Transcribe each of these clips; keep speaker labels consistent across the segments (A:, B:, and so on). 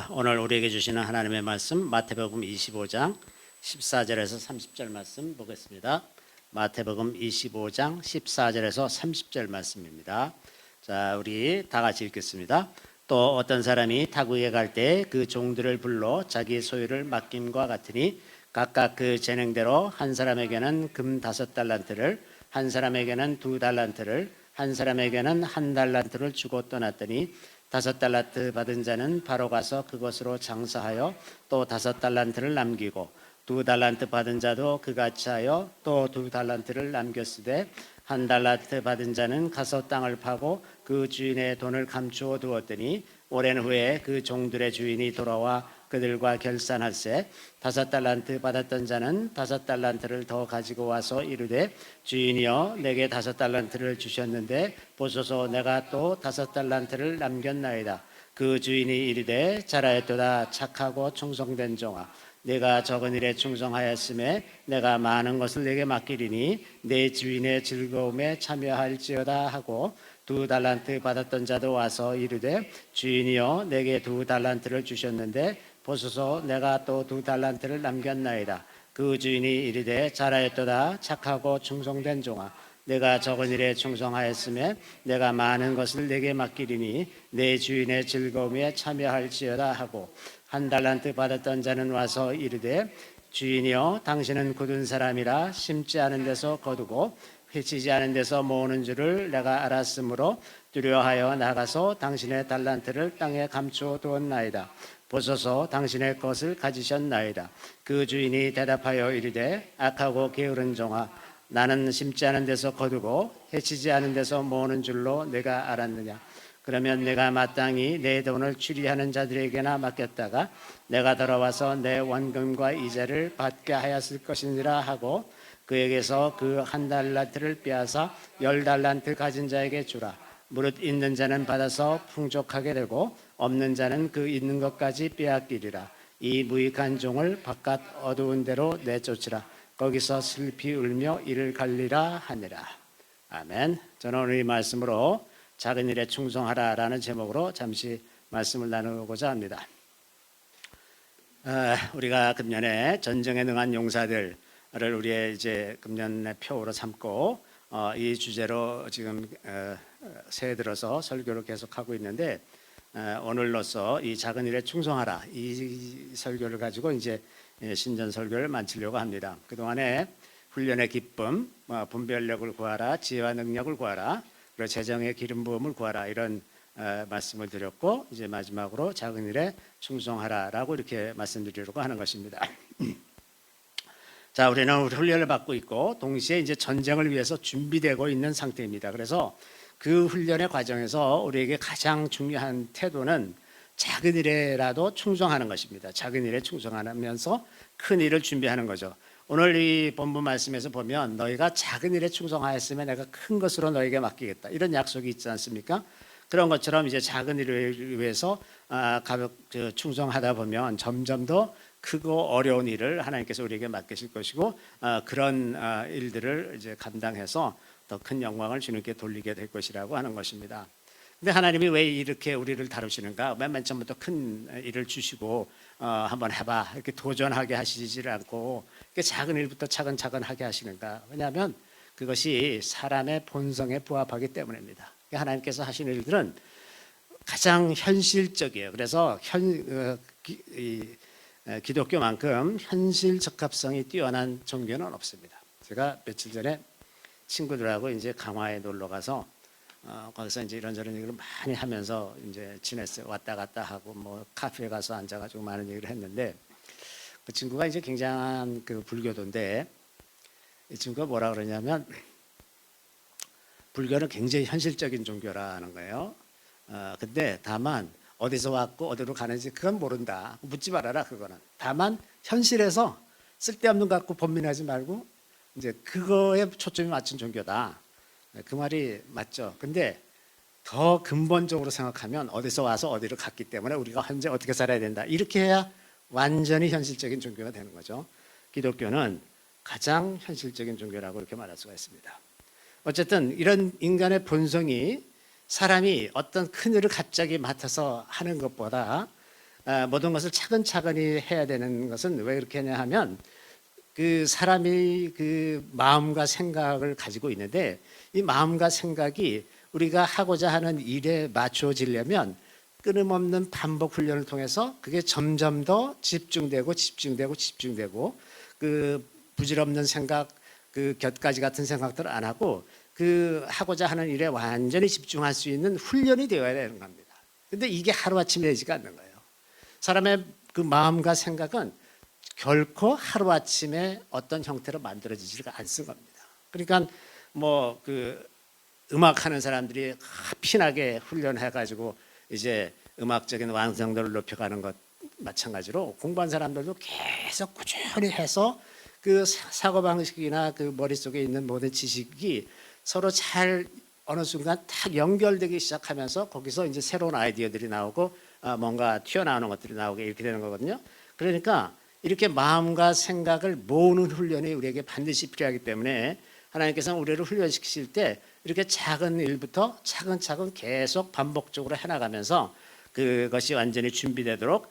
A: 오늘 우리에게 주시는 하나님의 말씀 마태복음 25장 14절에서 30절 말씀 보겠습니다. 마태복음 25장 14절에서 30절 말씀입니다. 자, 우리 다 같이 읽겠습니다. 또 어떤 사람이 타국에 갈 때 그 종들을 불러 자기 소유를 맡김과 같으니 각각 그 재능대로 한 사람에게는 금 5달란트를, 한 사람에게는 2달란트를, 한 사람에게는 1달란트를 주고 떠났더니 5달란트 받은 자는 바로 가서 그것으로 장사하여 또 5달란트를 남기고 2달란트 받은 자도 그같이 하여 또 2달란트를 남겼으되 1달란트 받은 자는 가서 땅을 파고 그 주인의 돈을 감추어 두었더니 오랜 후에 그 종들의 주인이 돌아와 그들과 결산할세 5달란트 받았던 자는 5달란트를 더 가지고 와서 이르되 주인이여 내게 5달란트를 주셨는데 보소서 내가 또 5달란트를 남겼나이다. 그 주인이 이르되 잘하였도다 착하고 충성된 종아 내가 적은 일에 충성하였음에 내가 많은 것을 내게 맡기리니 내 주인의 즐거움에 참여할지어다 하고 2달란트 받았던 자도 와서 이르되 주인이여 내게 2달란트를 주셨는데 보소서 내가 또 2달란트를 남겼나이다. 그 주인이 이르되 잘하였도다 착하고 충성된 종아 내가 적은 일에 충성하였음에 내가 많은 것을 내게 맡기리니 내 주인의 즐거움에 참여할지어다 하고 1달란트 받았던 자는 와서 이르되 주인이여 당신은 굳은 사람이라 심지 않은 데서 거두고 회치지 않은 데서 모으는 줄을 내가 알았으므로 두려워하여 나가서 당신의 달란트를 땅에 감추어 두었나이다. 보소서 당신의 것을 가지셨나이다. 그 주인이 대답하여 이르되 악하고 게으른 종아 나는 심지 않은 데서 거두고 해치지 않은 데서 모으는 줄로 내가 알았느냐. 그러면 내가 마땅히 내 돈을 추리하는 자들에게나 맡겼다가 내가 돌아와서 내 원금과 이자를 받게 하였을 것이니라 하고 그에게서 그 1달란트를 빼앗아 10달란트 가진 자에게 주라. 무릇 있는 자는 받아서 풍족하게 되고 없는 자는 그 있는 것까지 빼앗기리라. 이 무익한 종을 바깥 어두운 데로 내쫓으라. 거기서 슬피 울며 이를 갈리라 하니라. 아멘. 저는 오늘 이 말씀으로 작은 일에 충성하라라는 제목으로 잠시 말씀을 나누고자 합니다. 우리가 금년에 전쟁에 능한 용사들을 우리의 이제 금년의 표로 삼고 이 주제로 지금 새해 들어서 설교를 계속하고 있는데 오늘로써 이 작은 일에 충성하라 이 설교를 가지고 이제 신전 설교를 마치려고 합니다. 그동안에 훈련의 기쁨, 분별력을 구하라, 지혜와 능력을 구하라, 그리고 재정의 기름 부음을 구하라 이런 말씀을 드렸고 이제 마지막으로 작은 일에 충성하라라고 이렇게 말씀드리려고 하는 것입니다. 자, 우리는 훈련을 받고 있고 동시에 이제 전쟁을 위해서 준비되고 있는 상태입니다. 그래서 그 훈련의 과정에서 우리에게 가장 중요한 태도는 작은 일에라도 충성하는 것입니다. 작은 일에 충성하면서 큰 일을 준비하는 거죠. 오늘 이 본문 말씀에서 보면 너희가 작은 일에 충성하였으면 내가 큰 것으로 너에게 맡기겠다 이런 약속이 있지 않습니까? 그런 것처럼 이제 작은 일을 위해서 충성하다 보면 점점 더 크고 어려운 일을 하나님께서 우리에게 맡기실 것이고 그런 일들을 이제 감당해서 더 큰 영광을 주님께 돌리게 될 것이라고 하는 것입니다. 근데 하나님이 왜 이렇게 우리를 다루시는가? 맨 처음부터 큰 일을 주시고 한번 해봐 이렇게 도전하게 하시질 않고 이렇게 작은 일부터 차근차근 하게 하시는가? 왜냐하면 그것이 사람의 본성에 부합하기 때문입니다. 하나님께서 하시는 일들은 가장 현실적이에요. 그래서 기독교만큼 현실 적합성이 뛰어난 종교는 없습니다. 제가 며칠 전에 친구들하고 이제 강화에 놀러 가서 거기서 이제 이런저런 얘기를 많이 하면서 이제 지냈어요. 왔다 갔다 하고 뭐 카페에 가서 앉아가지고 많은 얘기를 했는데 그 친구가 이제 굉장한 그 불교도인데 이 친구가 뭐라 그러냐면 불교는 굉장히 현실적인 종교라는 거예요. 근데 다만 어디서 왔고 어디로 가는지 그건 모른다. 묻지 말아라 그거는. 다만 현실에서 쓸데없는 거 갖고 번민하지 말고 이제 그거에 초점이 맞춘 종교다. 그 말이 맞죠. 근데 더 근본적으로 생각하면 어디서 와서 어디로 갔기 때문에 우리가 현재 어떻게 살아야 된다. 이렇게 해야 완전히 현실적인 종교가 되는 거죠. 기독교는 가장 현실적인 종교라고 이렇게 말할 수가 있습니다. 어쨌든 이런 인간의 본성이 사람이 어떤 큰 일을 갑자기 맡아서 하는 것보다 모든 것을 차근차근히 해야 되는 것은 왜 그렇게 하냐 하면 그 사람이 그 마음과 생각을 가지고 있는데 이 마음과 생각이 우리가 하고자 하는 일에 맞춰지려면 끊임없는 반복 훈련을 통해서 그게 점점 더 집중되고 그 부질없는 생각 그 곁가지 같은 생각들을 안 하고 그 하고자 하는 일에 완전히 집중할 수 있는 훈련이 되어야 되는 겁니다. 근데 이게 하루아침에 되지가 않는 거예요. 사람의 그 마음과 생각은 결코 하루아침에 어떤 형태로 만들어지지가 않는 겁니다. 그러니까 뭐 그 음악하는 사람들이 피나게 훈련해가지고 이제 음악적인 완성도를 높여가는 것 마찬가지로 공부한 사람들도 계속 꾸준히 해서 그 사고방식이나 그 머릿속에 있는 모든 지식이 서로 잘 어느 순간 딱 연결되기 시작하면서 거기서 이제 새로운 아이디어들이 나오고 뭔가 튀어나오는 것들이 나오게 이렇게 되는 거거든요. 그러니까 이렇게 마음과 생각을 모으는 훈련이 우리에게 반드시 필요하기 때문에 하나님께서는 우리를 훈련시키실 때 이렇게 작은 일부터 차근차근 계속 반복적으로 해나가면서 그것이 완전히 준비되도록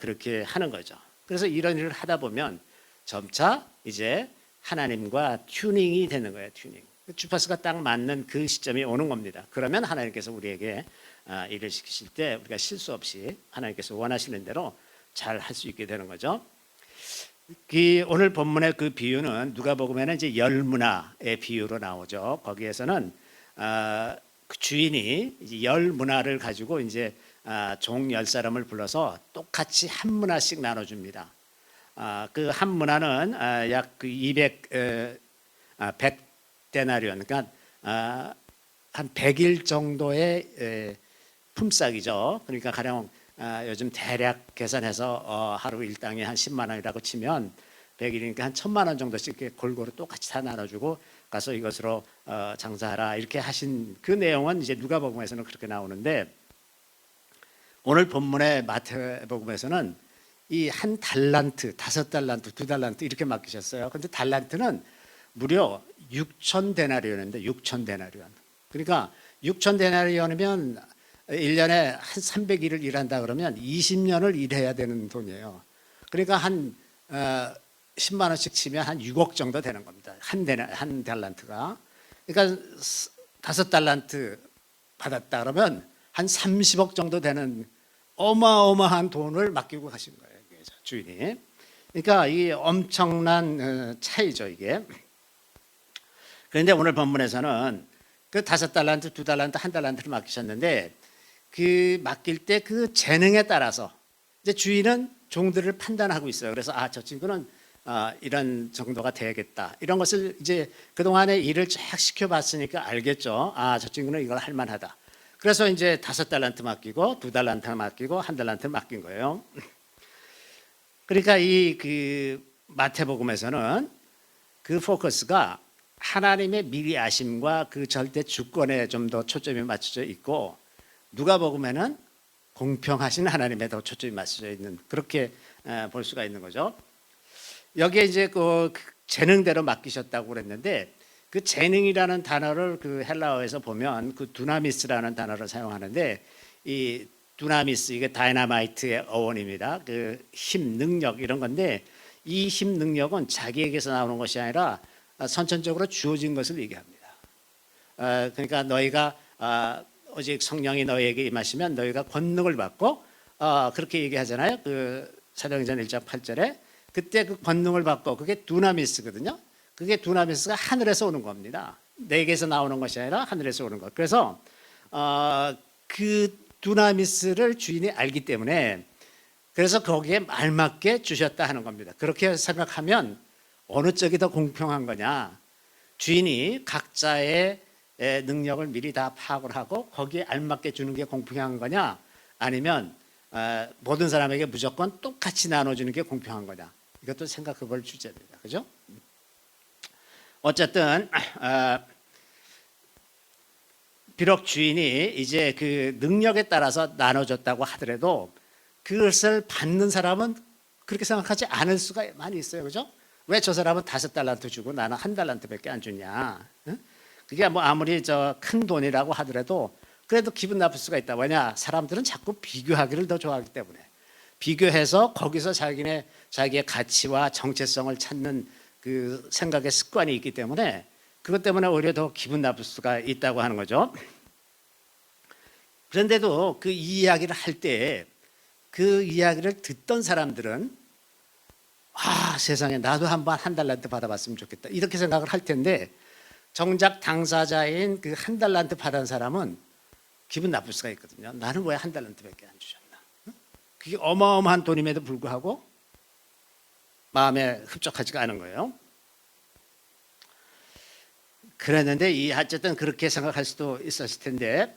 A: 그렇게 하는 거죠. 그래서 이런 일을 하다 보면 점차 이제 하나님과 튜닝이 되는 거예요. 튜닝. 주파수가 딱 맞는 그 시점이 오는 겁니다. 그러면 하나님께서 우리에게 일을 시키실 때 우리가 실수 없이 하나님께서 원하시는 대로 잘 할 수 있게 되는 거죠. 오늘 본문의 그 비유는 누가복음에는 이제 열문화의 비유로 나오죠. 거기에서는 그 주인이 이제 열문화를 가지고 이제 종 10사람을 불러서 똑같이 한 문화씩 나눠줍니다. 그 한 문화는 약 그 100데나리온, 그러니까 한 100일 정도의 품삯이죠. 그러니까 가령 요즘 대략 계산해서 하루 일당이 한 10만 원이라고 치면 100일이니까 한 1,000만 원 정도씩 이렇게 골고루 똑같이 다 나눠주고 가서 이것으로 장사하라 이렇게 하신 그 내용은 이제 누가복음에서는 그렇게 나오는데 오늘 본문의 마태복음에서는 이 한 달란트, 5달란트, 2달란트 이렇게 맡기셨어요. 그런데 달란트는 무려 6,000데나리온인데 6,000데나리온. 그러니까 6,000데나리온이면 1년에 한 300일을 일한다 그러면 20년을 일해야 되는 돈이에요. 그러니까 한 10만 원씩 치면 한 6억 정도 되는 겁니다. 한 달란트가. 그러니까 5달란트 받았다 그러면 한 30억 정도 되는 어마어마한 돈을 맡기고 가신 거예요. 주인이. 그러니까 이 엄청난 차이죠, 이게. 그런데 오늘 본문에서는 그 5달란트, 2달란트, 1달란트를 맡기셨는데 그 맡길 때 그 재능에 따라서 이제 주인은 종들을 판단하고 있어요. 그래서 저 친구는 이런 정도가 되겠다. 이런 것을 이제 그동안에 일을 쫙 시켜봤으니까 알겠죠. 저 친구는 이걸 할 만하다. 그래서 이제 5달란트 맡기고 2달란트 맡기고 1달란트를 맡긴 거예요. 그러니까 이 그 마태복음에서는 그 포커스가 하나님의 미리 아심과 그 절대 주권에 좀 더 초점이 맞춰져 있고 누가복음에는 공평하신 하나님에 더 초점이 맞춰져 있는 그렇게 볼 수가 있는 거죠. 여기에 이제 그 재능대로 맡기셨다고 그랬는데 그 재능이라는 단어를 그 헬라어에서 보면 그 두나미스라는 단어를 사용하는데 이 두나미스 이게 다이나마이트의 어원입니다. 그 힘, 능력 이런 건데 이 힘, 능력은 자기에게서 나오는 것이 아니라 선천적으로 주어진 것을 얘기합니다. 그러니까 너희가 오직 성령이 너희에게 임하시면 너희가 권능을 받고 그렇게 얘기하잖아요. 그 사도행전 1장 8절에 그때 그 권능을 받고 그게 두나미스거든요. 그게 두나미스가 하늘에서 오는 겁니다. 내게서 나오는 것이 아니라 하늘에서 오는 것. 그래서 그 두나미스를 주인이 알기 때문에 그래서 거기에 알맞게 주셨다 하는 겁니다. 그렇게 생각하면 어느 쪽이 더 공평한 거냐? 주인이 각자의 능력을 미리 다 파악을 하고 거기에 알맞게 주는 게 공평한 거냐? 아니면 모든 사람에게 무조건 똑같이 나눠주는 게 공평한 거냐? 이것도 생각해 볼 주제입니다. 그죠? 어쨌든 비록 주인이 이제 그 능력에 따라서 나눠줬다고 하더라도 그것을 받는 사람은 그렇게 생각하지 않을 수가 많이 있어요. 그죠? 왜 저 사람은 5달란트 주고 나는 1달란트밖에 안 주냐? 그게 뭐 아무리 큰 돈이라고 하더라도 그래도 기분 나쁠 수가 있다. 왜냐? 사람들은 자꾸 비교하기를 더 좋아하기 때문에 비교해서 거기서 자기의 가치와 정체성을 찾는 그 생각의 습관이 있기 때문에 그것 때문에 오히려 더 기분 나쁠 수가 있다고 하는 거죠. 그런데도 그 이야기를 할 때 그 이야기를 듣던 사람들은 세상에 나도 한번 한 달란트 받아봤으면 좋겠다 이렇게 생각을 할 텐데 정작 당사자인 그 한 달란트 받은 사람은 기분 나쁠 수가 있거든요. 나는 왜 한 달란트밖에 안 주셨나? 그게 어마어마한 돈임에도 불구하고 마음에 흡족하지가 않은 거예요. 그랬는데 어쨌든 그렇게 생각할 수도 있었을 텐데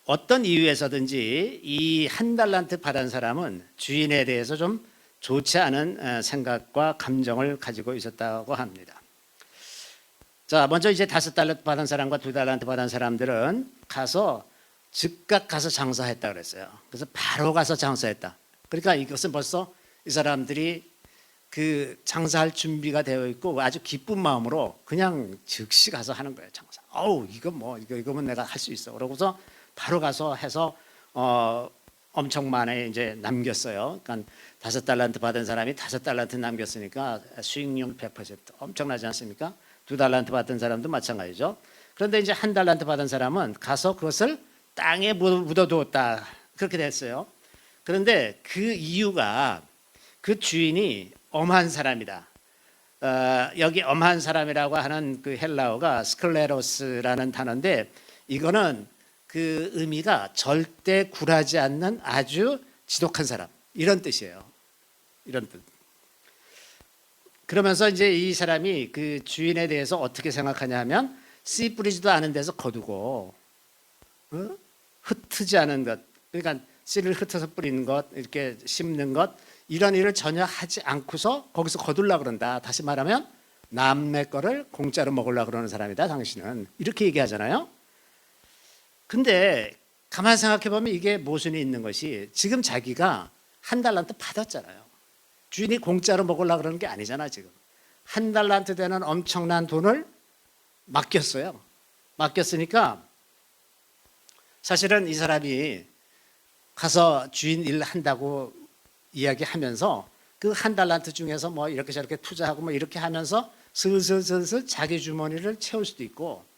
A: 어떤 이유에서든지 이 한 달란트 받은 사람은 주인에 대해서 좀 좋지 않은 생각과 감정을 가지고 있었다고 합니다. 자, 먼저 이제 5달란트 받은 사람과 2달란트 받은 사람들은 즉각 가서 장사했다 그랬어요. 그래서 바로 가서 장사했다. 그러니까 이것은 벌써 이 사람들이 그 장사할 준비가 되어 있고 아주 기쁜 마음으로 그냥 즉시 가서 하는 거예요, 장사. 이거면 내가 할 수 있어. 그러고서 바로 가서 해서 엄청 많이 이제 남겼어요. 그러니까 5달란트 받은 사람이 5달란트 남겼으니까 수익률 100% 엄청나지 않습니까? 2달란트 받은 사람도 마찬가지죠. 그런데 이제 1달란트 받은 사람은 가서 그것을 땅에 묻어두었다 그렇게 됐어요. 그런데 그 이유가 그 주인이 엄한 사람이다. 여기 엄한 사람이라고 하는 그 헬라어가 스클레로스라는 단어인데 이거는 그 의미가 절대 굴하지 않는 아주 지독한 사람 이런 뜻이에요. 이런 뜻. 그러면서 이제 이 사람이 그 주인에 대해서 어떻게 생각하냐면 씨 뿌리지도 않은 데서 거두고 흩지 않은 것, 그러니까 씨를 흩어서 뿌리는 것, 이렇게 심는 것 이런 일을 전혀 하지 않고서 거기서 거둘라 그런다. 다시 말하면 남의 거를 공짜로 먹으려 그러는 사람이다. 당신은 이렇게 얘기하잖아요. 근데 가만히 생각해 보면 이게 모순이 있는 것이 지금 자기가 1달란트 받았잖아요. 주인이 공짜로 먹으려 그러는 게 아니잖아. 지금 1달란트 되는 엄청난 돈을 맡겼어요. 맡겼으니까 사실은 이 사람이 가서 주인 일 한다고 이야기하면서 그 1달란트 중에서 뭐 이렇게 저렇게 투자하고 뭐 이렇게 하면서 슬슬 자기 주머니를 채울 수도 있고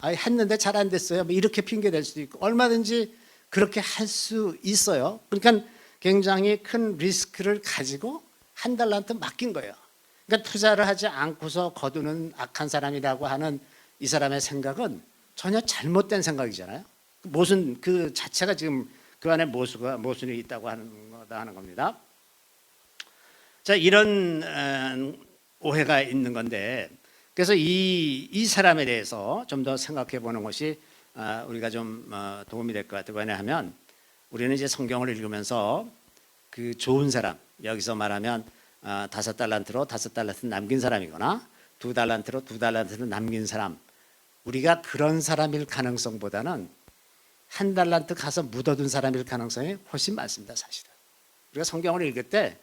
A: 했는데 잘 안 됐어요. 뭐 이렇게 핑계 댈 수도 있고 얼마든지 그렇게 할 수 있어요. 그러니까 굉장히 큰 리스크를 가지고 1달란트 맡긴 거예요. 그러니까 투자를 하지 않고서 거두는 악한 사람이라고 하는 이 사람의 생각은 전혀 잘못된 생각이잖아요. 모순 그 자체가 지금 그 안에 모순이 있다고 하는 겁니다. 자, 이런 오해가 있는 건데 그래서 이 사람에 대해서 좀 더 생각해 보는 것이 우리가 좀 도움이 될 것 같아요. 왜냐하면 우리는 이제 성경을 읽으면서 그 좋은 사람, 여기서 말하면 5달란트로 5달란트 남긴 사람이거나 2달란트로 2달란트를 남긴 사람, 우리가 그런 사람일 가능성보다는 1달란트 가서 묻어둔 사람일 가능성이 훨씬 많습니다. 사실은 우리가 성경을 읽을 때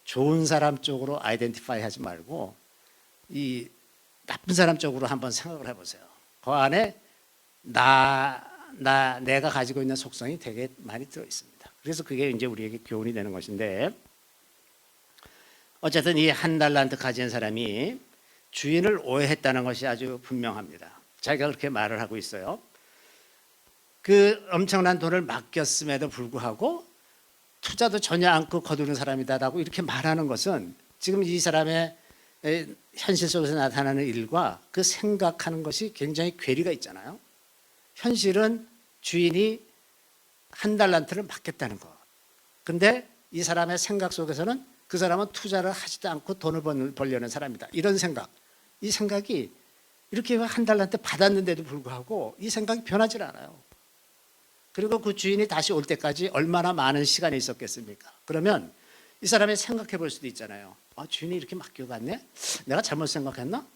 A: 좋은 사람 쪽으로 아이덴티파이 하지 말고 이 나쁜 사람 쪽으로 한번 생각을 해보세요. 그 안에 내가 가지고 있는 속성이 되게 많이 들어 있습니다. 그래서 그게 이제 우리에게 교훈이 되는 것인데 어쨌든 이 1달란트 가진 사람이 주인을 오해했다는 것이 아주 분명합니다. 자기가 그렇게 말을 하고 있어요. 그 엄청난 돈을 맡겼음에도 불구하고 투자도 전혀 않고 거두는 사람이다라고 이렇게 말하는 것은 지금 이 사람의 현실 속에서 나타나는 일과 그 생각하는 것이 굉장히 괴리가 있잖아요. 현실은 주인이 1달란트를 맡겼다는 것. 근데 이 사람의 생각 속에서는 그 사람은 투자를 하지도 않고 돈을 벌려는 사람이다. 이런 생각. 이 생각이 이렇게 1달란트 받았는데도 불구하고 이 생각이 변하지 않아요. 그리고 그 주인이 다시 올 때까지 얼마나 많은 시간이 있었겠습니까? 그러면 이 사람이 생각해 볼 수도 있잖아요. 주인이 이렇게 맡겨갔네? 내가 잘못 생각했나?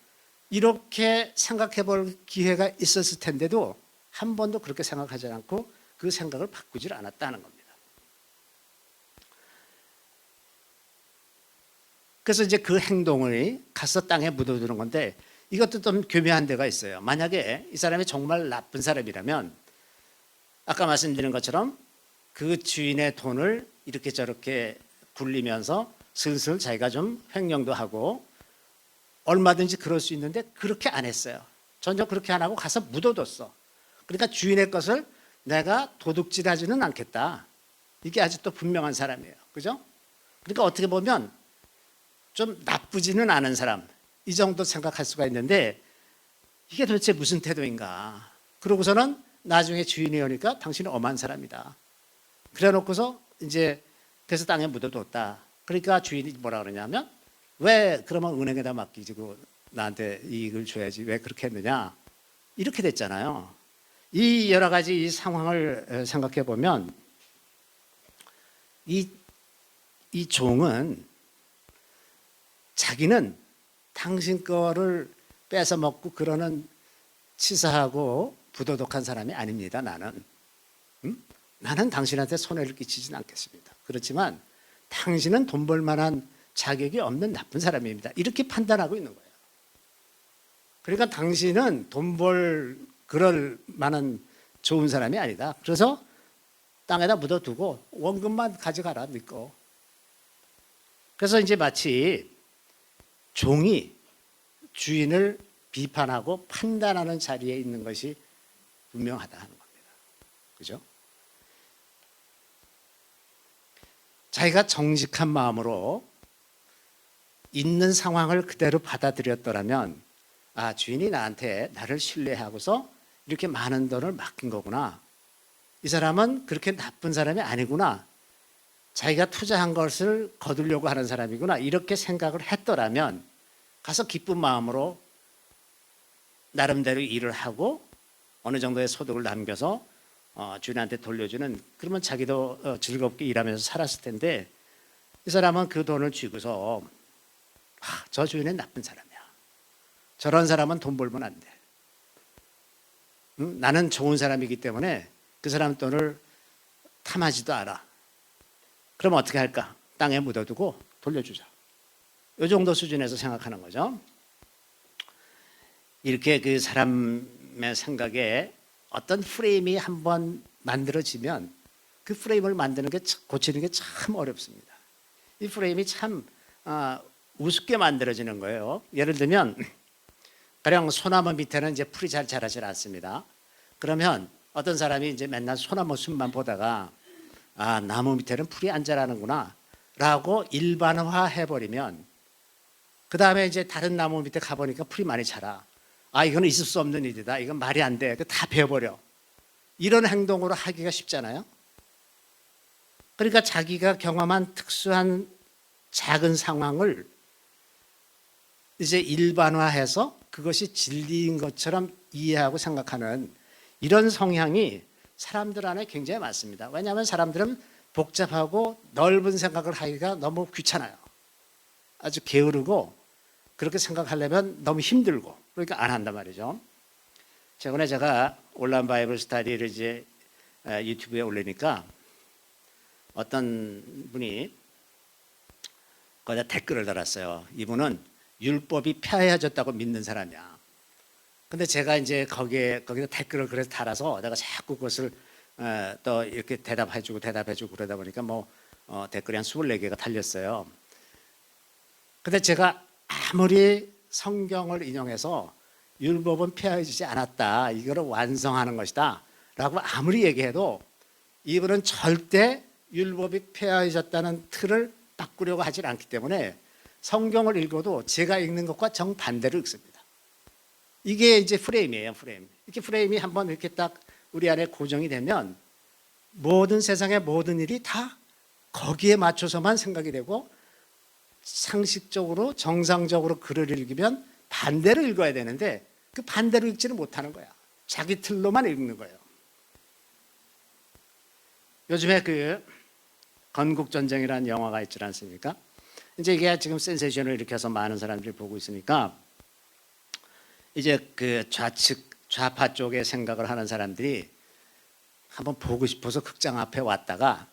A: 이렇게 생각해 볼 기회가 있었을 텐데도 한 번도 그렇게 생각하지 않고 그 생각을 바꾸질 않았다는 겁니다. 그래서 이제 그 행동을 가서 땅에 묻어두는 건데 이것도 좀 교묘한 데가 있어요. 만약에 이 사람이 정말 나쁜 사람이라면 아까 말씀드린 것처럼 그 주인의 돈을 이렇게 저렇게 굴리면서 슬슬 자기가 좀 횡령도 하고 얼마든지 그럴 수 있는데 그렇게 안 했어요. 전혀 그렇게 안 하고 가서 묻어뒀어. 그러니까 주인의 것을 내가 도둑질하지는 않겠다. 이게 아주 또 분명한 사람이에요. 그죠? 그러니까 어떻게 보면 좀 나쁘지는 않은 사람, 이 정도 생각할 수가 있는데 이게 도대체 무슨 태도인가. 그러고서는 나중에 주인이 오니까 당신은 엄한 사람이다. 그래 놓고서 이제 그래서 땅에 묻어뒀다. 그러니까 주인이 뭐라 그러냐면 왜 그러면 은행에다 맡기고 나한테 이익을 줘야지 왜 그렇게 했느냐. 이렇게 됐잖아요. 이 여러 가지 이 상황을 생각해 보면 이 종은 자기는 당신 거를 뺏어 먹고 그러는 치사하고 부도덕한 사람이 아닙니다. 나는 나는 당신한테 손해를 끼치진 않겠습니다. 그렇지만 당신은 돈 벌 만한 자격이 없는 나쁜 사람입니다. 이렇게 판단하고 있는 거예요. 그러니까 당신은 돈 벌 그럴 만한 좋은 사람이 아니다. 그래서 땅에다 묻어두고 원금만 가져가라, 네 거. 그래서 이제 마치 종이 주인을 비판하고 판단하는 자리에 있는 것이 분명하다 하는 겁니다. 그죠? 자기가 정직한 마음으로 있는 상황을 그대로 받아들였더라면 아, 주인이 나한테 나를 신뢰하고서 이렇게 많은 돈을 맡긴 거구나. 이 사람은 그렇게 나쁜 사람이 아니구나. 자기가 투자한 것을 거두려고 하는 사람이구나. 이렇게 생각을 했더라면 가서 기쁜 마음으로 나름대로 일을 하고 어느 정도의 소득을 남겨서 주인한테 돌려주는, 그러면 자기도 즐겁게 일하면서 살았을 텐데 이 사람은 그 돈을 쥐고서 저 주인은 나쁜 사람이야. 저런 사람은 돈 벌면 안 돼. 나는 좋은 사람이기 때문에 그 사람 돈을 탐하지도 않아. 그럼 어떻게 할까? 땅에 묻어두고 돌려주자. 이 정도 수준에서 생각하는 거죠. 이렇게 그 사람의 생각에 어떤 프레임이 한번 만들어지면 그 프레임을 만드는 게, 고치는 게 참 어렵습니다. 이 프레임이 참 우습게 만들어지는 거예요. 예를 들면 가령 소나무 밑에는 이제 풀이 잘 자라질 않습니다. 그러면 어떤 사람이 이제 맨날 소나무 숲만 보다가 아, 나무 밑에는 풀이 안 자라는구나 라고 일반화 해버리면 그 다음에 이제 다른 나무 밑에 가보니까 풀이 많이 자라. 아, 이거는 있을 수 없는 일이다. 이건 말이 안 돼. 다 베어버려. 이런 행동으로 하기가 쉽잖아요. 그러니까 자기가 경험한 특수한 작은 상황을 이제 일반화해서 그것이 진리인 것처럼 이해하고 생각하는 이런 성향이 사람들 안에 굉장히 많습니다. 왜냐하면 사람들은 복잡하고 넓은 생각을 하기가 너무 귀찮아요. 아주 게으르고 그렇게 생각하려면 너무 힘들고 그러니까 안 한단 말이죠. 최근에 제가 온라인 바이블 스터디를 이제 유튜브에 올리니까 어떤 분이 거기다 댓글을 달았어요. 이분은 율법이 폐하해졌다고 믿는 사람이야. 근데 제가 이제 거기다 댓글을 그래서 달아서 내가 자꾸 그것을 또 이렇게 대답해주고 그러다 보니까 댓글이 한 24개가 달렸어요. 근데 제가 아무리 성경을 인용해서 율법은 폐하해지지 않았다, 이거를 완성하는 것이다 라고 아무리 얘기해도 이분은 절대 율법이 폐하해졌다는 틀을 바꾸려고 하질 않기 때문에 성경을 읽어도 제가 읽는 것과 정반대로 읽습니다. 이게 이제 프레임이에요. 프레임. 이렇게 프레임이 한번 이렇게 딱 우리 안에 고정이 되면 모든 세상의 모든 일이 다 거기에 맞춰서만 생각이 되고 상식적으로 정상적으로 글을 읽으면 반대로 읽어야 되는데 그 반대로 읽지를 못하는 거야. 자기 틀로만 읽는 거예요. 요즘에 그 건국전쟁이라는 영화가 있지 않습니까? 이제 이게 지금 센세이션을 일으켜서 많은 사람들이 보고 있으니까 이제 그 좌파 쪽의 생각을 하는 사람들이 한번 보고 싶어서 극장 앞에 왔다가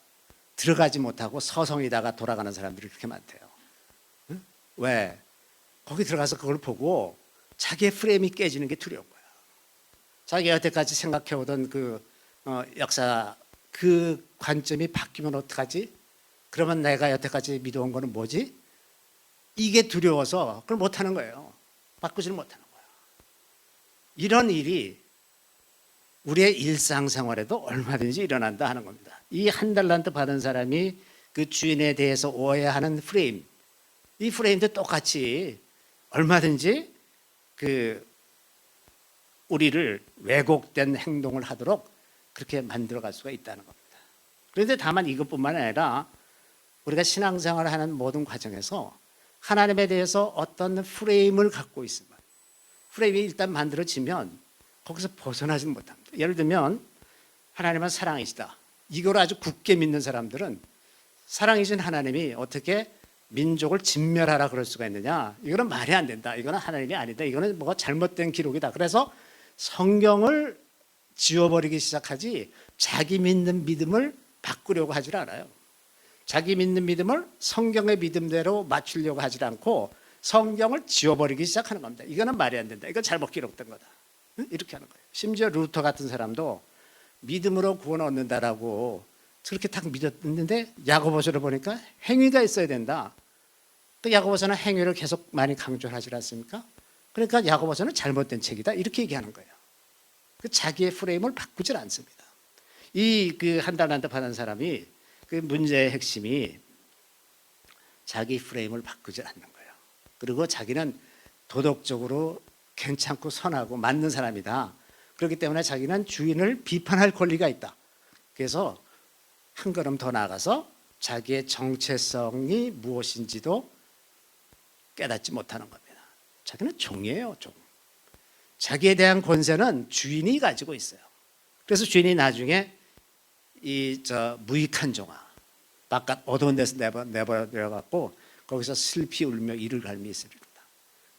A: 들어가지 못하고 서성이다가 돌아가는 사람들이 그렇게 많대요. 응? 왜? 거기 들어가서 그걸 보고 자기의 프레임이 깨지는 게 두려운 거야. 자기가 여태까지 생각해오던 그 역사 그 관점이 바뀌면 어떡하지? 그러면 내가 여태까지 믿어온 거는 뭐지? 이게 두려워서 그걸 못하는 거예요. 바꾸지를 못하는 거예요. 이런 일이 우리의 일상생활에도 얼마든지 일어난다 하는 겁니다. 이 한 달란트 받은 사람이 그 주인에 대해서 오해하는 프레임, 이 프레임도 똑같이 얼마든지 그 우리를 왜곡된 행동을 하도록 그렇게 만들어갈 수가 있다는 겁니다. 그런데 다만 이것뿐만 아니라 우리가 신앙생활을 하는 모든 과정에서 하나님에 대해서 어떤 프레임을 갖고 있으면, 프레임이 일단 만들어지면 거기서 벗어나지는 못합니다. 예를 들면 하나님은 사랑이시다, 이걸 아주 굳게 믿는 사람들은 사랑이신 하나님이 어떻게 민족을 진멸하라 그럴 수가 있느냐, 이거는 말이 안 된다, 이거는 하나님이 아니다, 이거는 뭐가 잘못된 기록이다. 그래서 성경을 지워버리기 시작하지 자기 믿는 믿음을 바꾸려고 하질 않아요. 자기 믿는 믿음을 성경의 믿음대로 맞추려고 하질 않고 성경을 지워버리기 시작하는 겁니다. 이거는 말이 안 된다, 이건 잘못 기록된 거다, 이렇게 하는 거예요. 심지어 루터 같은 사람도 믿음으로 구원 얻는다라고 그렇게 딱 믿었는데 야고보서를 보니까 행위가 있어야 된다. 또 야고보서는 행위를 계속 많이 강조를 하지 않습니까? 그러니까 야고보서는 잘못된 책이다, 이렇게 얘기하는 거예요. 그 자기의 프레임을 바꾸질 않습니다. 이 그 한 달란트 받은 사람이 그 문제의 핵심이 자기 프레임을 바꾸지 않는 거예요. 그리고 자기는 도덕적으로 괜찮고 선하고 맞는 사람이다. 그렇기 때문에 자기는 주인을 비판할 권리가 있다. 그래서 한 걸음 더 나아가서 자기의 정체성이 무엇인지도 깨닫지 못하는 겁니다. 자기는 종이에요, 종. 자기에 대한 권세는 주인이 가지고 있어요. 그래서 주인이 나중에 무익한 종아, 바깥 어두운 데서 내버려갖고 거기서 슬피 울며 이를 갈미 있으리로다.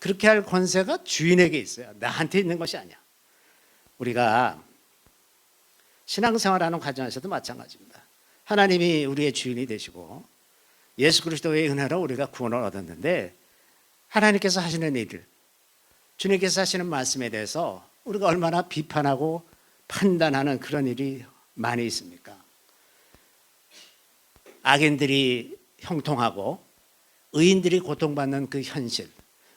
A: 그렇게 할 권세가 주인에게 있어요. 나한테 있는 것이 아니야. 우리가 신앙생활하는 과정에서도 마찬가지입니다. 하나님이 우리의 주인이 되시고 예수 그리스도의 은혜로 우리가 구원을 얻었는데, 하나님께서 하시는 일을, 주님께서 하시는 말씀에 대해서 우리가 얼마나 비판하고 판단하는 그런 일이 많이 있습니까? 악인들이 형통하고 의인들이 고통받는 그 현실,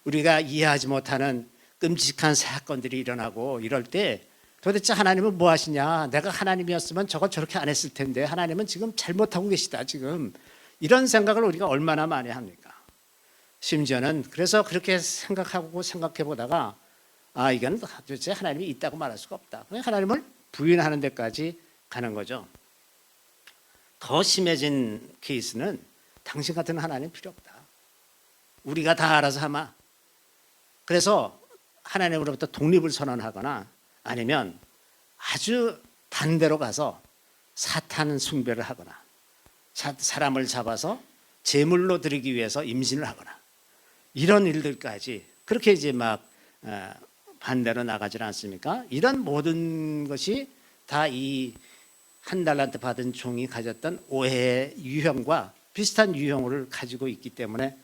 A: 우리가 이해하지 못하는 끔찍한 사건들이 일어나고 이럴 때 도대체 하나님은 뭐 하시냐, 내가 하나님이었으면 저걸 저렇게 안 했을 텐데 하나님은 지금 잘못하고 계시다, 지금 이런 생각을 우리가 얼마나 많이 합니까? 심지어는 그래서 그렇게 생각하고 생각해 보다가 이건 도대체 하나님이 있다고 말할 수가 없다, 하나님을 부인하는 데까지 가는 거죠. 더 심해진 케이스는 당신 같은 하나님 필요 없다, 우리가 다 알아서 하마. 그래서 하나님으로부터 독립을 선언하거나 아니면 아주 반대로 가서 사탄 숭배를 하거나 사람을 잡아서 제물로 드리기 위해서 임신을 하거나 이런 일들까지 그렇게 이제 막 반대로 나가지 않습니까? 이런 모든 것이 다 이 한 달란트 받은 종이 가졌던 오해의 유형과 비슷한 유형을 가지고 있기 때문에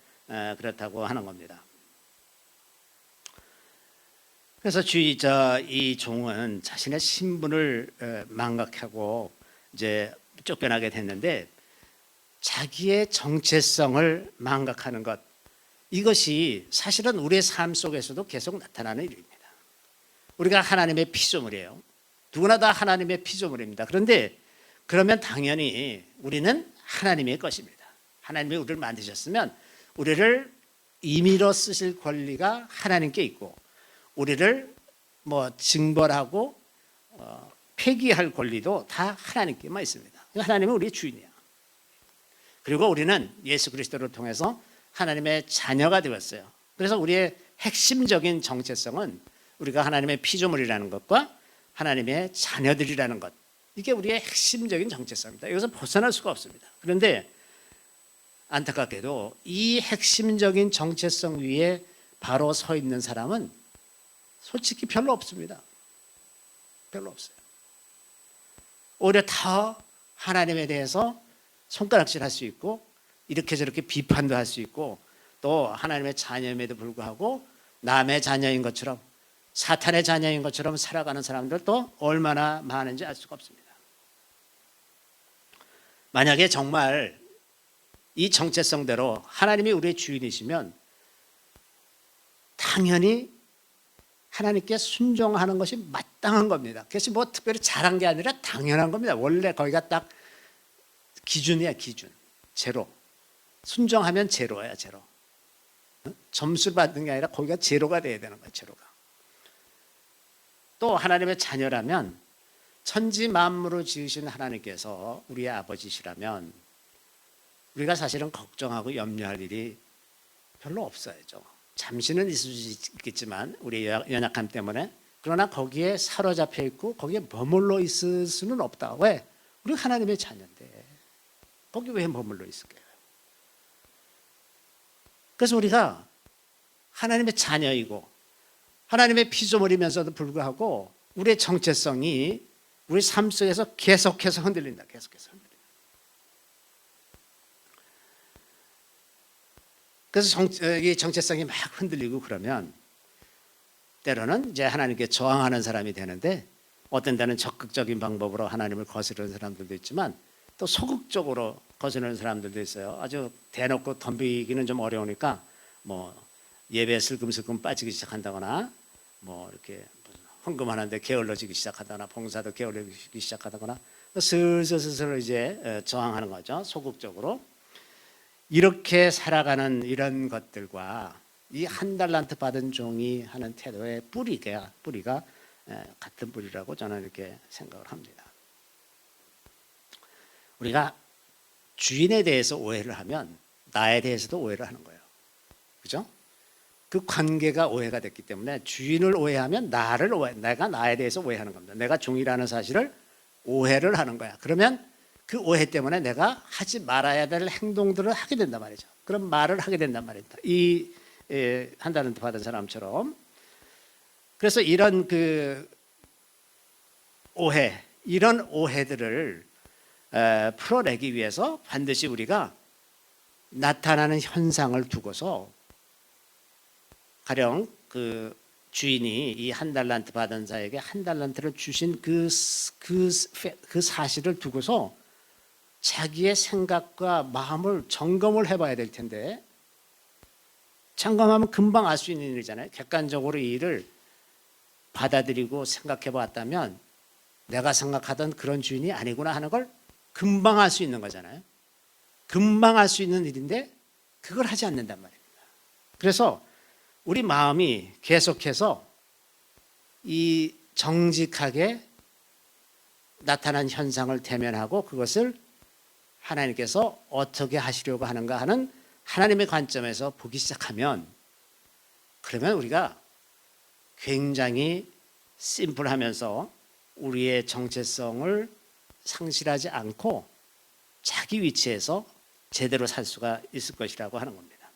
A: 그렇다고 하는 겁니다. 그래서 이 종은 자신의 신분을 망각하고 이제 쫓겨나게 됐는데, 자기의 정체성을 망각하는 것, 이것이 사실은 우리의 삶 속에서도 계속 나타나는 일입니다. 우리가 하나님의 피조물이에요. 누구나 다 하나님의 피조물입니다. 그런데 그러면 당연히 우리는 하나님의 것입니다. 하나님이 우리를 만드셨으면 우리를 임의로 쓰실 권리가 하나님께 있고, 우리를 징벌하고 폐기할 권리도 다 하나님께만 있습니다. 하나님은 우리의 주인이야. 그리고 우리는 예수 그리스도를 통해서 하나님의 자녀가 되었어요. 그래서 우리의 핵심적인 정체성은 우리가 하나님의 피조물이라는 것과 하나님의 자녀들이라는 것, 이게 우리의 핵심적인 정체성입니다. 이것은 벗어날 수가 없습니다. 그런데 안타깝게도 이 핵심적인 정체성 위에 바로 서 있는 사람은 솔직히 별로 없습니다. 별로 없어요. 오히려 더 하나님에 대해서 손가락질 할 수 있고, 이렇게 저렇게 비판도 할 수 있고, 또 하나님의 자녀임에도 불구하고 남의 자녀인 것처럼, 사탄의 자녀인 것처럼 살아가는 사람들도 얼마나 많은지 알 수가 없습니다. 만약에 정말 이 정체성대로 하나님이 우리의 주인이시면 당연히 하나님께 순종하는 것이 마땅한 겁니다. 그것이 뭐 특별히 잘한 게 아니라 당연한 겁니다. 원래 거기가 딱 기준이야, 기준. 제로. 순종하면 제로야, 제로. 점수 받는 게 아니라 거기가 제로가 돼야 되는 거야, 제로가. 또 하나님의 자녀라면 천지 만물을 지으신 하나님께서 우리의 아버지시라면 우리가 사실은 걱정하고 염려할 일이 별로 없어야죠. 잠시는 있을 수 있겠지만 우리의 연약함 때문에, 그러나 거기에 사로잡혀 있고 거기에 머물러 있을 수는 없다. 왜? 우리 하나님의 자녀인데 거기 왜 머물러 있을까요? 그래서 우리가 하나님의 자녀이고 하나님의 피조물이면서도 불구하고 우리의 정체성이 우리 삶 속에서 계속해서 흔들린다. 계속해서 흔들린다. 그래서 이 정체성이 막 흔들리고 그러면 때로는 이제 하나님께 저항하는 사람이 되는데, 어떤 때는 적극적인 방법으로 하나님을 거스르는 사람들도 있지만 또 소극적으로 거스르는 사람들도 있어요. 아주 대놓고 덤비기는 좀 어려우니까 뭐 예배에 슬금슬금 빠지기 시작한다거나, 뭐 이렇게 헌금하는데 게을러지기 시작하거나, 봉사도 게을러지기 시작하거나, 슬슬 이제 저항하는 거죠. 소극적으로. 이렇게 살아가는 이런 것들과 이 한 달란트 받은 종이 하는 태도의 뿌리가 같은 뿌리라고 저는 이렇게 생각을 합니다. 우리가 주인에 대해서 오해를 하면 나에 대해서도 오해를 하는 거예요. 그죠? 그 관계가 오해가 됐기 때문에 주인을 오해하면 내가 나에 대해서 오해하는 겁니다. 내가 종이라는 사실을 오해를 하는 거야. 그러면 그 오해 때문에 내가 하지 말아야 될 행동들을 하게 된단 말이죠. 그런 말을 하게 된단 말입니다. 이 한 달란트 받은 사람처럼. 그래서 이런 그 오해, 이런 오해들을 풀어내기 위해서 반드시 우리가 나타나는 현상을 두고서, 가령 그 주인이 이 한 달란트 받은 자에게 한 달란트를 주신 그 사실을 두고서 자기의 생각과 마음을 점검을 해봐야 될 텐데, 점검하면 금방 알 수 있는 일이잖아요. 객관적으로 이 일을 받아들이고 생각해 봤다면 내가 생각하던 그런 주인이 아니구나 하는 걸 금방 알 수 있는 거잖아요. 금방 알 수 있는 일인데 그걸 하지 않는단 말입니다. 그래서 우리 마음이 계속해서 이 정직하게 나타난 현상을 대면하고 그것을 하나님께서 어떻게 하시려고 하는가 하는 하나님의 관점에서 보기 시작하면, 그러면 우리가 굉장히 심플하면서 우리의 정체성을 상실하지 않고 자기 위치에서 제대로 살 수가 있을 것이라고 하는 겁니다.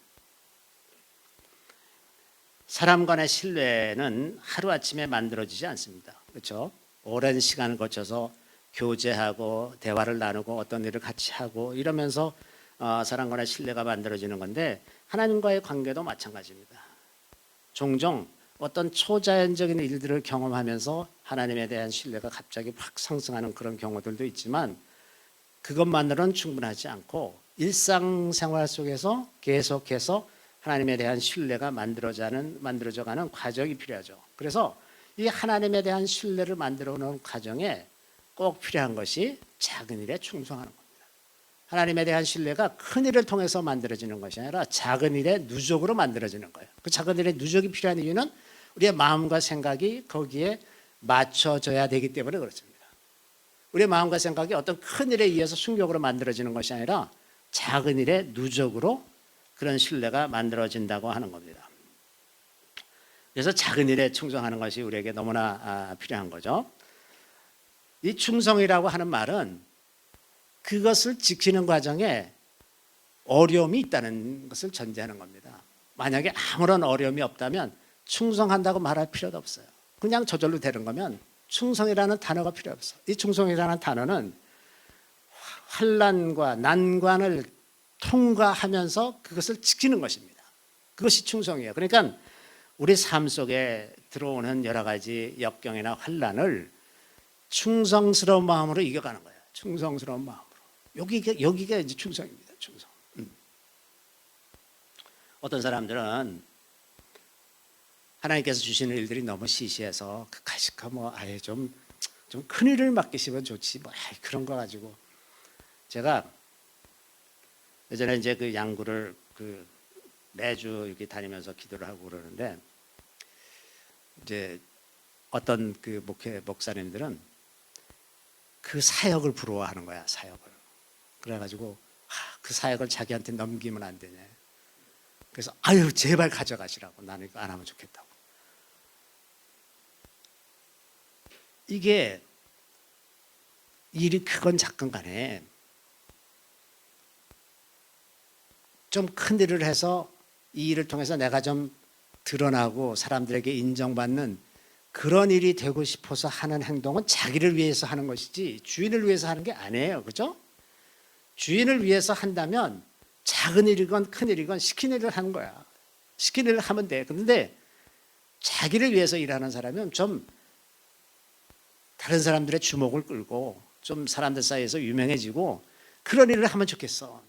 A: 사람 간의 신뢰는 하루아침에 만들어지지 않습니다. 그렇죠? 오랜 시간을 거쳐서 교제하고 대화를 나누고 어떤 일을 같이 하고 이러면서 사람 간의 신뢰가 만들어지는 건데, 하나님과의 관계도 마찬가지입니다. 종종 어떤 초자연적인 일들을 경험하면서 하나님에 대한 신뢰가 갑자기 확 상승하는 그런 경우들도 있지만, 그것만으로는 충분하지 않고 일상생활 속에서 계속해서 하나님에 대한 신뢰가 만들어져가는 과정이 필요하죠. 그래서 이 하나님에 대한 신뢰를 만들어 놓은 과정에 꼭 필요한 것이 작은 일에 충성하는 겁니다. 하나님에 대한 신뢰가 큰 일을 통해서 만들어지는 것이 아니라 작은 일에 누적으로 만들어지는 거예요. 그 작은 일에 누적이 필요한 이유는 우리의 마음과 생각이 거기에 맞춰져야 되기 때문에 그렇습니다. 우리의 마음과 생각이 어떤 큰 일에 의해서 순격으로 만들어지는 것이 아니라 작은 일에 누적으로 그런 신뢰가 만들어진다고 하는 겁니다. 그래서 작은 일에 충성하는 것이 우리에게 너무나 필요한 거죠. 이 충성이라고 하는 말은 그것을 지키는 과정에 어려움이 있다는 것을 전제하는 겁니다. 만약에 아무런 어려움이 없다면 충성한다고 말할 필요도 없어요. 그냥 저절로 되는 거면 충성이라는 단어가 필요 없어요. 이 충성이라는 단어는 환난과 난관을 통과하면서 그것을 지키는 것입니다. 그것이 충성이에요. 그러니까 우리 삶 속에 들어오는 여러 가지 역경이나 환난을 충성스러운 마음으로 이겨가는 거예요. 충성스러운 마음으로. 여기가 이제 충성입니다. 충성. 어떤 사람들은 하나님께서 주시는 일들이 너무 시시해서 가시가 뭐 아예 좀 큰 일을 맡기시면 좋지 뭐 그런 거 가지고. 제가 예전에 이제 그 양구를 그 매주 이렇게 다니면서 기도를 하고 그러는데, 이제 어떤 그 목사님들은 그 사역을 부러워하는 거야, 사역을. 그래가지고 그 사역을 자기한테 넘기면 안 되냐. 그래서 아유 제발 가져가시라고, 나는 이거 안 하면 좋겠다고. 이게 일이 크건 작건 간에 좀 큰 일을 해서 이 일을 통해서 내가 좀 드러나고 사람들에게 인정받는 그런 일이 되고 싶어서 하는 행동은 자기를 위해서 하는 것이지 주인을 위해서 하는 게 아니에요. 그죠? 주인을 위해서 한다면 작은 일이건 큰 일이건 시키는 일을 하는 거야. 시키는 일을 하면 돼. 그런데 자기를 위해서 일하는 사람은 좀 다른 사람들의 주목을 끌고 좀 사람들 사이에서 유명해지고 그런 일을 하면 좋겠어.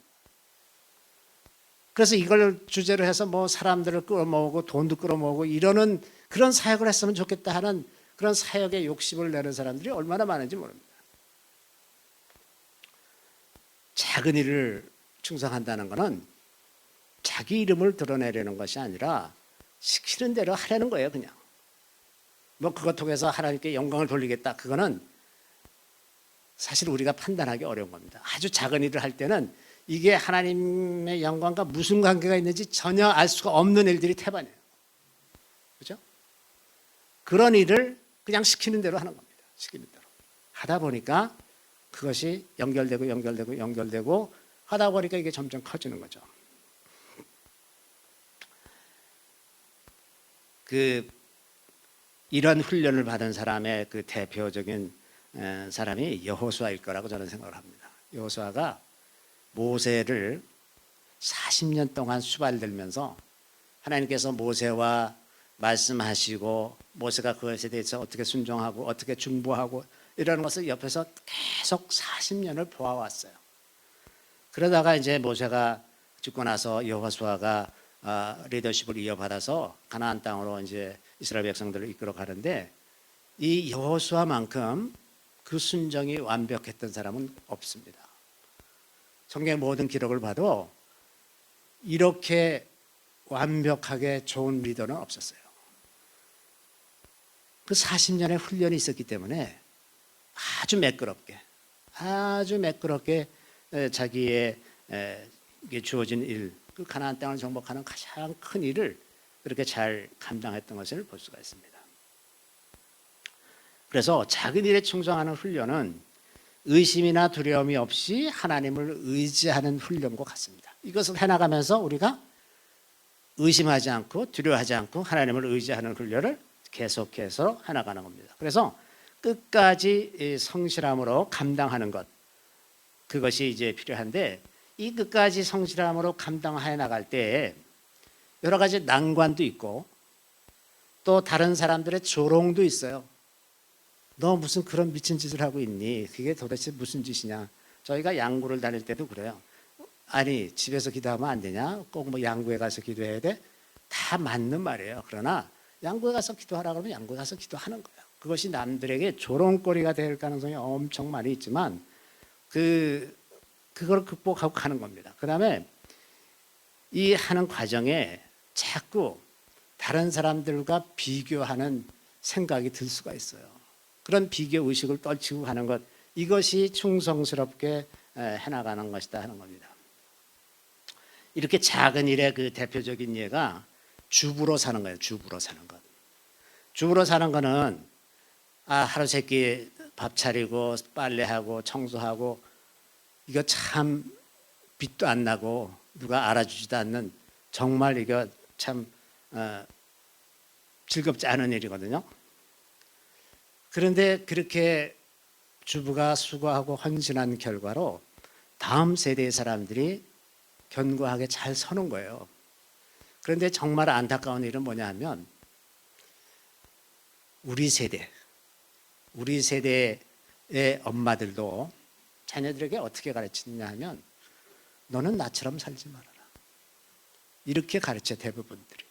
A: 그래서 이걸 주제로 해서 뭐 사람들을 끌어모으고 돈도 끌어모으고 이러는 그런 사역을 했으면 좋겠다 하는 그런 사역의 욕심을 내는 사람들이 얼마나 많은지 모릅니다. 작은 일을 충성한다는 것은 자기 이름을 드러내려는 것이 아니라 시키는 대로 하려는 거예요. 그냥 뭐 그것 통해서 하나님께 영광을 돌리겠다, 그거는 사실 우리가 판단하기 어려운 겁니다. 아주 작은 일을 할 때는 이게 하나님의 영광과 무슨 관계가 있는지 전혀 알 수가 없는 일들이 태반이에요. 그렇죠? 그런 일을 그냥 시키는 대로 하는 겁니다. 시키는 대로 하다 보니까 그것이 연결되고 하다 보니까 이게 점점 커지는 거죠. 이런 훈련을 받은 사람의 그 대표적인 사람이 여호수아일 거라고 저는 생각을 합니다. 여호수아가 모세를 40년 동안 수발들면서 하나님께서 모세와 말씀하시고 모세가 그것에 대해서 어떻게 순종하고 어떻게 중보하고 이런 것을 옆에서 계속 40년을 보아왔어요. 그러다가 이제 모세가 죽고 나서 여호수아가 리더십을 이어받아서 가나안 땅으로 이제 이스라엘 백성들을 이끌어 가는데, 이 여호수아만큼 그 순종이 완벽했던 사람은 없습니다. 성경의 모든 기록을 봐도 이렇게 완벽하게 좋은 리더는 없었어요. 그 40년의 훈련이 있었기 때문에 아주 매끄럽게 자기의 주어진 일, 그 가나안 땅을 정복하는 가장 큰 일을 그렇게 잘 감당했던 것을 볼 수가 있습니다. 그래서 작은 일에 충성하는 훈련은 의심이나 두려움이 없이 하나님을 의지하는 훈련과 같습니다. 이것을 해나가면서 우리가 의심하지 않고 두려워하지 않고 하나님을 의지하는 훈련을 계속해서 해나가는 겁니다. 그래서 끝까지 성실함으로 감당하는 것, 그것이 이제 필요한데, 이 끝까지 성실함으로 감당해 나갈 때 여러 가지 난관도 있고 또 다른 사람들의 조롱도 있어요. 너 무슨 그런 미친 짓을 하고 있니? 그게 도대체 무슨 짓이냐? 저희가 양구를 다닐 때도 그래요. 아니 집에서 기도하면 안 되냐? 꼭 뭐 양구에 가서 기도해야 돼? 다 맞는 말이에요. 그러나 양구에 가서 기도하라 그러면 양구에 가서 기도하는 거예요. 그것이 남들에게 조롱거리가 될 가능성이 엄청 많이 있지만 그걸 극복하고 가는 겁니다. 그 다음에 이 하는 과정에 자꾸 다른 사람들과 비교하는 생각이 들 수가 있어요. 그런 비교 의식을 떨치고 가는 것, 이것이 충성스럽게 해나가는 것이다 하는 겁니다. 이렇게 작은 일의 그 대표적인 예가 주부로 사는 거예요. 주부로 사는 것. 주부로 사는 거는 하루 세끼 밥 차리고 빨래하고 청소하고, 이거 참 빛도 안 나고 누가 알아주지도 않는, 정말 이거 참 즐겁지 않은 일이거든요. 그런데 그렇게 주부가 수고하고 헌신한 결과로 다음 세대의 사람들이 견고하게 잘 서는 거예요. 그런데 정말 안타까운 일은 뭐냐 하면 우리 세대의 엄마들도 자녀들에게 어떻게 가르치느냐 하면 너는 나처럼 살지 말아라. 이렇게 가르쳐 대부분들이.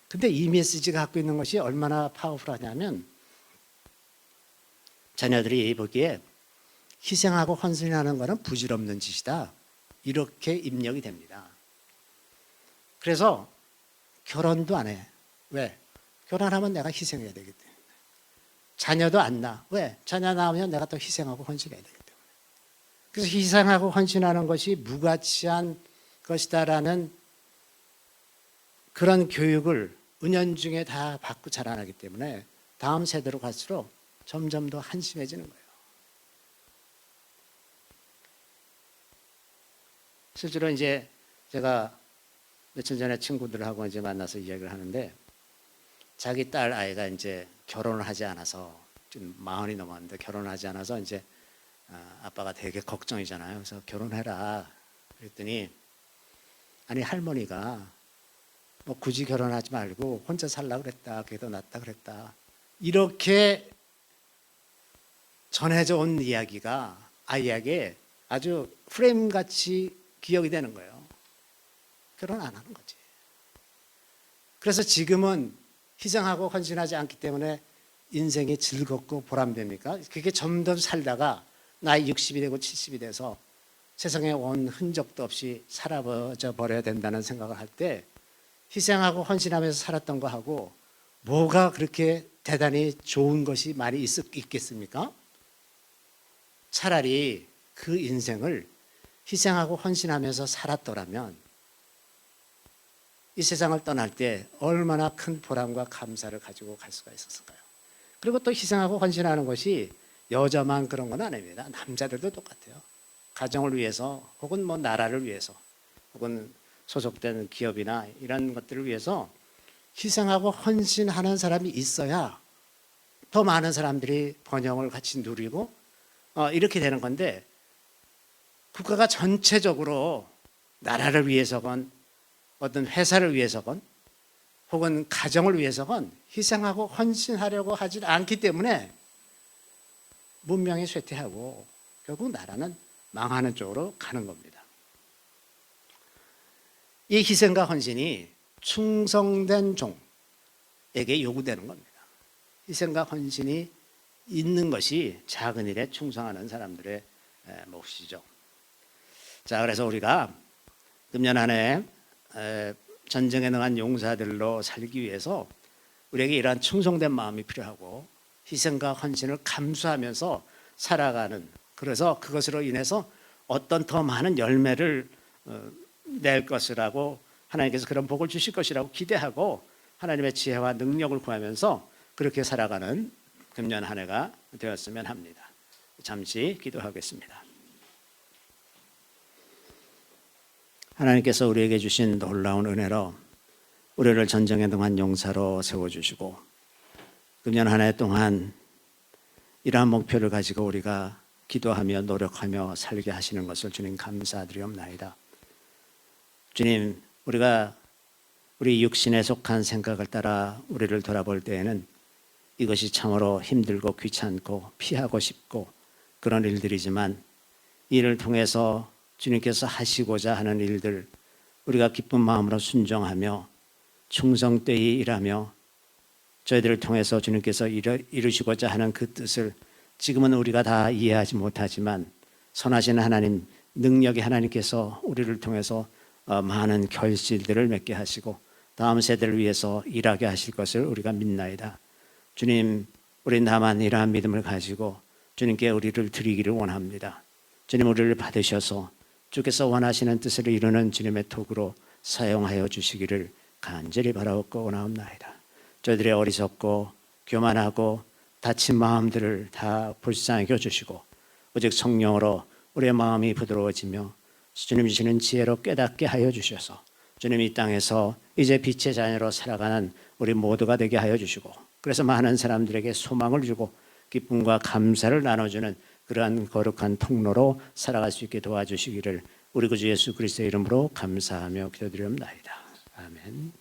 A: 근데 이 메시지가 갖고 있는 것이 얼마나 파워풀하냐면 자녀들이 보기에 희생하고 헌신하는 것은 부질없는 짓이다. 이렇게 입력이 됩니다. 그래서 결혼도 안 해. 왜? 결혼하면 내가 희생해야 되기 때문에. 자녀도 안 낳아. 왜? 자녀 낳으면 내가 또 희생하고 헌신해야 되기 때문에. 그래서 희생하고 헌신하는 것이 무가치한 것이다라는 그런 교육을 은연중에 다 받고 자라나기 때문에 다음 세대로 갈수록 점점 더 한심해지는 거예요. 실제로 이제 제가 며칠 전에 친구들하고 이제 만나서 이야기를 하는데 자기 딸 아이가 이제 결혼을 하지 않아서 좀 40이 넘었는데 결혼을 하지 않아서 이제 아빠가 되게 걱정이잖아요. 그래서 결혼해라 그랬더니 아니 할머니가 뭐 굳이 결혼하지 말고 혼자 살라 그랬다. 그게 더 낫다 그랬다. 이렇게 전해져 온 이야기가 아이에게 아주 프레임같이 기억이 되는 거예요. 결혼 안 하는 거지. 그래서 지금은 희생하고 헌신하지 않기 때문에 인생이 즐겁고 보람됩니까? 그게 점점 살다가 나이 60이 되고 70이 돼서 세상에 온 흔적도 없이 사라져 버려야 된다는 생각을 할 때 희생하고 헌신하면서 살았던 거하고 뭐가 그렇게 대단히 좋은 것이 많이 있겠습니까? 차라리 그 인생을 희생하고 헌신하면서 살았더라면 이 세상을 떠날 때 얼마나 큰 보람과 감사를 가지고 갈 수가 있었을까요? 그리고 또 희생하고 헌신하는 것이 여자만 그런 건 아닙니다. 남자들도 똑같아요. 가정을 위해서 혹은 뭐 나라를 위해서 혹은 소속된 기업이나 이런 것들을 위해서 희생하고 헌신하는 사람이 있어야 더 많은 사람들이 번영을 같이 누리고 이렇게 되는 건데 국가가 전체적으로 나라를 위해서건 어떤 회사를 위해서건 혹은 가정을 위해서건 희생하고 헌신하려고 하지 않기 때문에 문명이 쇠퇴하고 결국 나라는 망하는 쪽으로 가는 겁니다. 이 희생과 헌신이 충성된 종에게 요구되는 겁니다. 희생과 헌신이 있는 것이 작은 일에 충성하는 사람들의 몫이죠. 자, 그래서 우리가 금년 한 해 전쟁에 능한 용사들로 살기 위해서 우리에게 이러한 충성된 마음이 필요하고 희생과 헌신을 감수하면서 살아가는, 그래서 그것으로 인해서 어떤 더 많은 열매를 낼 것이라고 하나님께서 그런 복을 주실 것이라고 기대하고 하나님의 지혜와 능력을 구하면서 그렇게 살아가는 금년 한 해가 되었으면 합니다. 잠시 기도하겠습니다. 하나님께서 우리에게 주신 놀라운 은혜로 우리를 전쟁에 능한 용사로 세워주시고 금년 한 해 동안 이러한 목표를 가지고 우리가 기도하며 노력하며 살게 하시는 것을 주님 감사드리옵나이다. 주님, 우리가 우리 육신에 속한 생각을 따라 우리를 돌아볼 때에는 이것이 참으로 힘들고 귀찮고 피하고 싶고 그런 일들이지만 이를 통해서 주님께서 하시고자 하는 일들 우리가 기쁜 마음으로 순종하며 충성되이 일하며 저희들을 통해서 주님께서 이루시고자 하는 그 뜻을 지금은 우리가 다 이해하지 못하지만 선하신 하나님, 능력의 하나님께서 우리를 통해서 많은 결실들을 맺게 하시고 다음 세대를 위해서 일하게 하실 것을 우리가 믿나이다. 주님, 우리 다만 이러한 믿음을 가지고 주님께 우리를 드리기를 원합니다. 주님, 우리를 받으셔서 주께서 원하시는 뜻을 이루는 주님의 도구로 사용하여 주시기를 간절히 바라옵고 원하옵나이다. 저희들의 어리석고 교만하고 다친 마음들을 다 불쌍히 여겨주시고 오직 성령으로 우리의 마음이 부드러워지며 주님 주시는 지혜로 깨닫게 하여 주셔서 주님 이 땅에서 이제 빛의 자녀로 살아가는 우리 모두가 되게 하여 주시고 그래서 많은 사람들에게 소망을 주고 기쁨과 감사를 나눠주는 그러한 거룩한 통로로 살아갈 수 있게 도와주시기를 우리 구주 예수 그리스도의 이름으로 감사하며 기도드리옵나이다. 아멘.